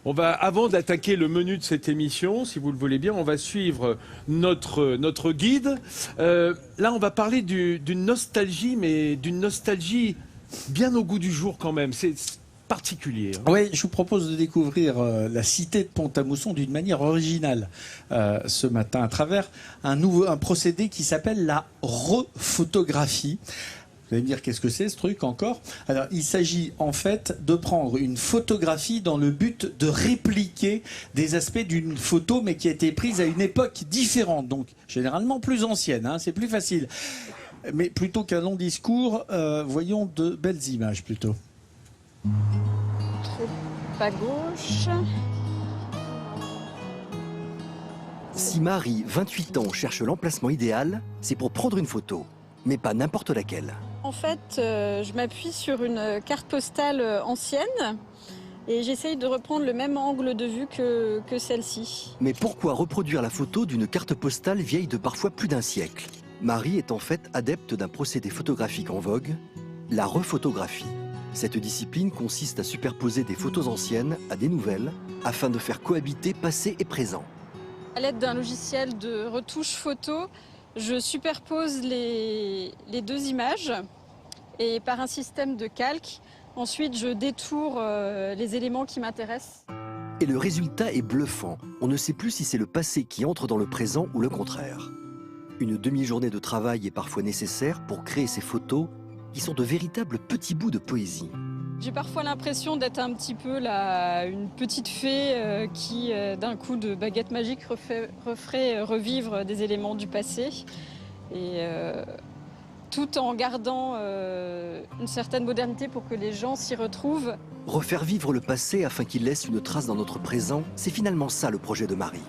Avant d'attaquer le menu de cette émission, si vous le voulez bien, on va suivre notre guide. Là, on va parler d'une nostalgie, mais d'une nostalgie bien au goût du jour quand même. C'est particulier. Oui, je vous propose de découvrir la cité de Pont-à-Mousson d'une manière originale ce matin à travers un procédé qui s'appelle la rephotographie. Vous allez me dire qu'est-ce que c'est ce truc encore? Alors il s'agit en fait de prendre une photographie dans le but de répliquer des aspects d'une photo mais qui a été prise à une époque différente, donc généralement plus ancienne, hein, c'est plus facile. Mais plutôt qu'un long discours, voyons de belles images plutôt. Trop à gauche. Si Marie, 28 ans, cherche l'emplacement idéal, c'est pour prendre une photo, mais pas n'importe laquelle. En fait, je m'appuie sur une carte postale ancienne et j'essaye de reprendre le même angle de vue que celle-ci. Mais pourquoi reproduire la photo d'une carte postale vieille de parfois plus d'un siècle? Marie est en fait adepte d'un procédé photographique en vogue, la rephotographie. Cette discipline consiste à superposer des photos anciennes à des nouvelles afin de faire cohabiter passé et présent. À l'aide d'un logiciel de retouche photo, je superpose les deux images et par un système de calque, ensuite je détourne les éléments qui m'intéressent. Et le résultat est bluffant. On ne sait plus si c'est le passé qui entre dans le présent ou le contraire. Une demi-journée de travail est parfois nécessaire pour créer ces photos qui sont de véritables petits bouts de poésie. J'ai parfois l'impression d'être un petit peu une petite fée qui, d'un coup de baguette magique, referait revivre des éléments du passé. Et tout en gardant une certaine modernité pour que les gens s'y retrouvent. Refaire vivre le passé afin qu'il laisse une trace dans notre présent, c'est finalement ça le projet de Marie.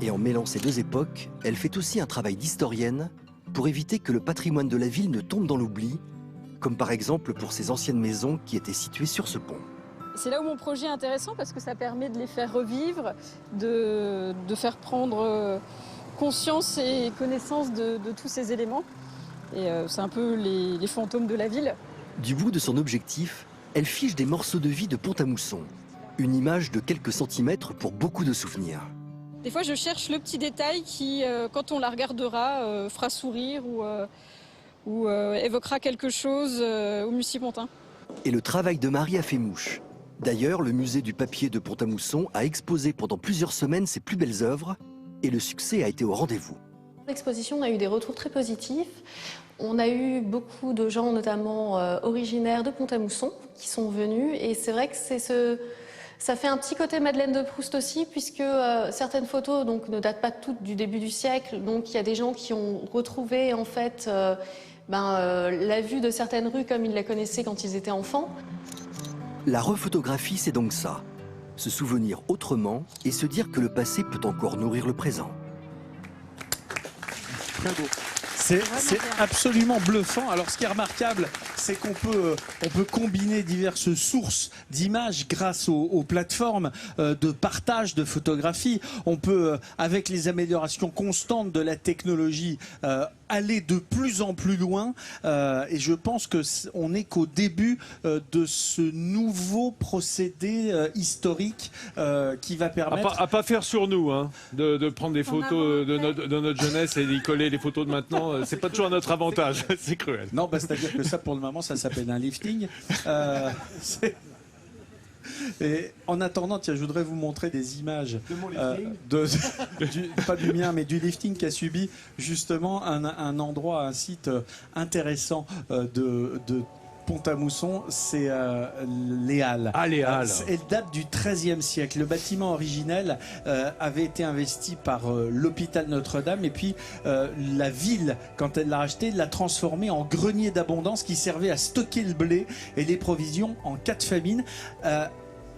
Et en mêlant ces deux époques, elle fait aussi un travail d'historienne pour éviter que le patrimoine de la ville ne tombe dans l'oubli, comme par exemple pour ces anciennes maisons qui étaient situées sur ce pont. C'est là où mon projet est intéressant parce que ça permet de les faire revivre, de faire prendre conscience et connaissance de tous ces éléments. Et c'est un peu les fantômes de la ville. Du bout de son objectif, elle fiche des morceaux de vie de Pont-à-Mousson. Une image de quelques centimètres pour beaucoup de souvenirs. Des fois, je cherche le petit détail qui, quand on la regardera, fera sourire ou évoquera quelque chose au Musée Pontin. Et le travail de Marie a fait mouche. D'ailleurs, le musée du papier de Pont-à-Mousson a exposé pendant plusieurs semaines ses plus belles œuvres et le succès a été au rendez-vous. L'exposition a eu des retours très positifs. On a eu beaucoup de gens, notamment originaires de Pont-à-Mousson, qui sont venus. Et c'est vrai que ça fait un petit côté Madeleine de Proust aussi, puisque certaines photos donc, ne datent pas toutes du début du siècle. Donc il y a des gens qui ont retrouvé en fait la vue de certaines rues comme ils la connaissaient quand ils étaient enfants. La rephotographie, c'est donc ça. Se souvenir autrement et se dire que le passé peut encore nourrir le présent. Très beau. C'est absolument bluffant. Alors ce qui est remarquable, c'est qu'on peut combiner diverses sources d'images grâce aux plateformes de partage de photographies. On peut, avec les améliorations constantes de la technologie, aller de plus en plus loin. Et je pense qu'on n'est qu'au début de ce nouveau procédé historique qui va permettre... À pas faire sur nous, hein, de prendre des photos de notre jeunesse et d'y coller les photos de maintenant. C'est pas toujours à notre avantage, c'est cruel. Non, c'est-à-dire que ça, pour le moment, ça s'appelle un lifting. Et en attendant, tiens, je voudrais vous montrer des images pas du mien, mais du lifting qu'a subi justement un endroit, un site intéressant de Pont-à-Mousson, c'est les Halles. Ah, les Halles. Elle date du XIIIe siècle. Le bâtiment originel avait été investi par l'hôpital Notre-Dame et puis la ville, quand elle l'a racheté, l'a transformé en grenier d'abondance qui servait à stocker le blé et les provisions en cas de famine.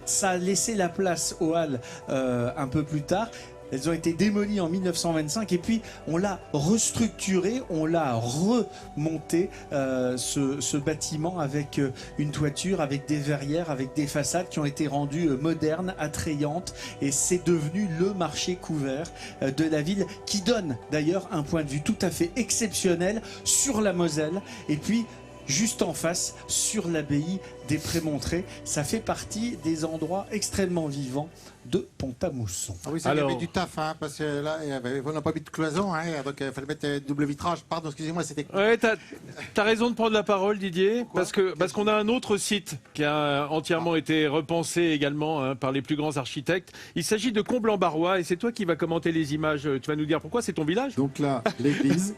Ça a laissé la place aux Halles un peu plus tard. Elles ont été démolies en 1925 et puis on l'a restructuré, on l'a remonté, ce bâtiment avec une toiture, avec des verrières, avec des façades qui ont été rendues modernes, attrayantes et c'est devenu le marché couvert de la ville qui donne d'ailleurs un point de vue tout à fait exceptionnel sur la Moselle et puis juste en face sur l'abbaye des Prémontrés. Ça fait partie des endroits extrêmement vivants de Pont-à-Mousson. Ah oui, ça, il y avait du taf, hein, parce que là, on n'a pas mis de cloison, hein, donc il fallait mettre double vitrage. Pardon, excusez-moi, c'était... Ouais, t'as raison de prendre la parole, Didier, parce qu'on a un autre site qui a entièrement été repensé également hein, par les plus grands architectes. Il s'agit de Combles-en-Barrois, et c'est toi qui vas commenter les images. Tu vas nous dire pourquoi, c'est ton village? Donc là, l'église,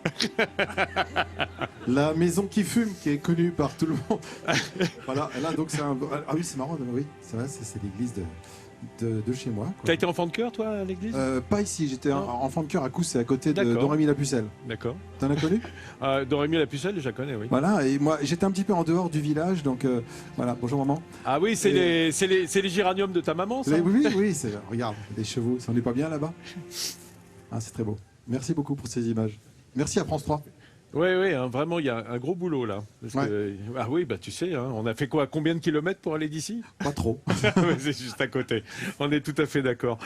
la maison qui fume, qui est connue par tout le monde. Voilà, là, donc c'est un... Ah oui, c'est marrant, oui, c'est vrai, c'est l'église de chez moi. T'as été enfant de cœur, toi, à l'église? Pas ici, j'étais enfant de cœur à Cousse, c'est à côté de D'accord. Dorémy-la-Pucelle. D'accord. T'en as connu? Dorémy-la-Pucelle, je la connais, oui. Voilà, et moi, j'étais un petit peu en dehors du village, donc voilà, bonjour maman. Ah oui, c'est les géraniums de ta maman, ça? Oui, regarde, les chevaux, ça n'est pas bien là-bas? Ah, c'est très beau. Merci beaucoup pour ces images. Merci à France 3. Oui, hein, vraiment, il y a un gros boulot là. Parce que, ah oui, bah tu sais, hein, on a fait quoi? Combien de kilomètres pour aller d'ici? Pas trop. Ouais, c'est juste à côté. On est tout à fait d'accord.